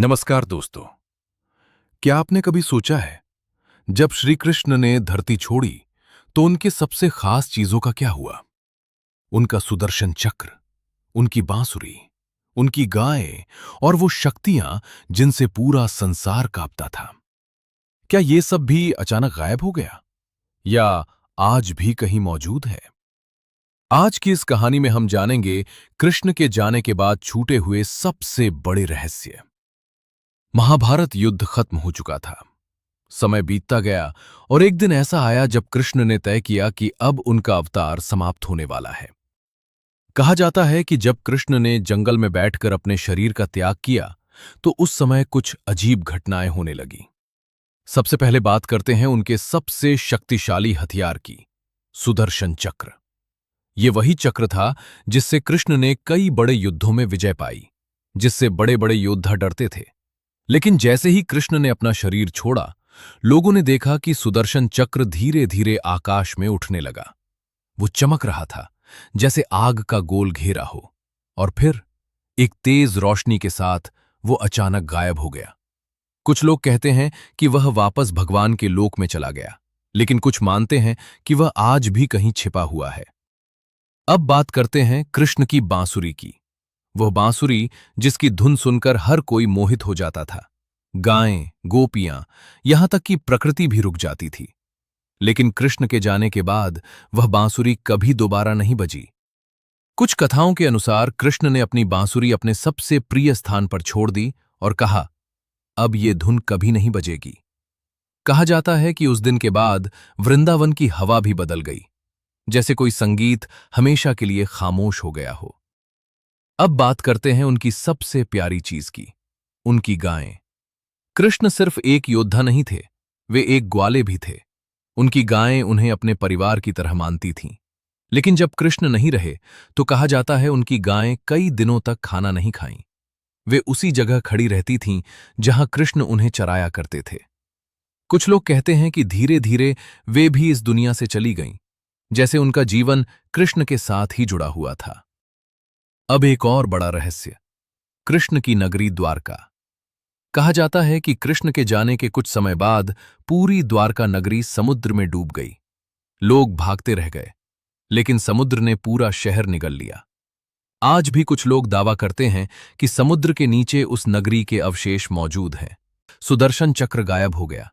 नमस्कार दोस्तों। क्या आपने कभी सोचा है जब श्री कृष्ण ने धरती छोड़ी तो उनके सबसे खास चीजों का क्या हुआ? उनका सुदर्शन चक्र, उनकी बांसुरी, उनकी गाय और वो शक्तियां जिनसे पूरा संसार कांपता था। क्या ये सब भी अचानक गायब हो गया या आज भी कहीं मौजूद है? आज की इस कहानी में हम जानेंगे कृष्ण के जाने के बाद छूटे हुए सबसे बड़े रहस्य। महाभारत युद्ध खत्म हो चुका था। समय बीतता गया और एक दिन ऐसा आया जब कृष्ण ने तय किया कि अब उनका अवतार समाप्त होने वाला है। कहा जाता है कि जब कृष्ण ने जंगल में बैठकर अपने शरीर का त्याग किया तो उस समय कुछ अजीब घटनाएं होने लगी। सबसे पहले बात करते हैं उनके सबसे शक्तिशाली हथियार की, सुदर्शन चक्र। ये वही चक्र था जिससे कृष्ण ने कई बड़े युद्धों में विजय पाई, जिससे बड़े बड़े योद्धा डरते थे। लेकिन जैसे ही कृष्ण ने अपना शरीर छोड़ा, लोगों ने देखा कि सुदर्शन चक्र धीरे धीरे आकाश में उठने लगा। वो चमक रहा था जैसे आग का गोल घेरा हो, और फिर एक तेज रोशनी के साथ वो अचानक गायब हो गया। कुछ लोग कहते हैं कि वह वापस भगवान के लोक में चला गया, लेकिन कुछ मानते हैं कि वह आज भी कहीं छिपा हुआ है। अब बात करते हैं कृष्ण की बांसुरी की। वह बांसुरी जिसकी धुन सुनकर हर कोई मोहित हो जाता था। गायें, गोपियां, यहां तक कि प्रकृति भी रुक जाती थी। लेकिन कृष्ण के जाने के बाद वह बांसुरी कभी दोबारा नहीं बजी। कुछ कथाओं के अनुसार कृष्ण ने अपनी बांसुरी अपने सबसे प्रिय स्थान पर छोड़ दी और कहा, अब ये धुन कभी नहीं बजेगी। कहा जाता है कि उस दिन के बाद वृंदावन की हवा भी बदल गई, जैसे कोई संगीत हमेशा के लिए खामोश हो गया हो। अब बात करते हैं उनकी सबसे प्यारी चीज की, उनकी गायें। कृष्ण सिर्फ एक योद्धा नहीं थे, वे एक ग्वाले भी थे। उनकी गायें उन्हें अपने परिवार की तरह मानती थीं। लेकिन जब कृष्ण नहीं रहे तो कहा जाता है उनकी गायें कई दिनों तक खाना नहीं खाईं। वे उसी जगह खड़ी रहती थीं जहां कृष्ण उन्हें चराया करते थे। कुछ लोग कहते हैं कि धीरे धीरे वे भी इस दुनिया से चली गईं, जैसे उनका जीवन कृष्ण के साथ ही जुड़ा हुआ था। अब एक और बड़ा रहस्य, कृष्ण की नगरी द्वारका। कहा जाता है कि कृष्ण के जाने के कुछ समय बाद पूरी द्वारका नगरी समुद्र में डूब गई। लोग भागते रह गए, लेकिन समुद्र ने पूरा शहर निगल लिया। आज भी कुछ लोग दावा करते हैं कि समुद्र के नीचे उस नगरी के अवशेष मौजूद हैं। सुदर्शन चक्र गायब हो गया,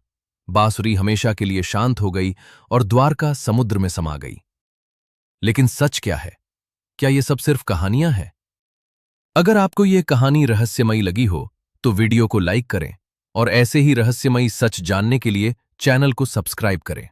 बांसुरी हमेशा के लिए शांत हो गई और द्वारका समुद्र में समा गई। लेकिन सच क्या है? क्या ये सब सिर्फ कहानियां हैं? अगर आपको ये कहानी रहस्यमयी लगी हो तो वीडियो को लाइक करें और ऐसे ही रहस्यमयी सच जानने के लिए चैनल को सब्सक्राइब करें।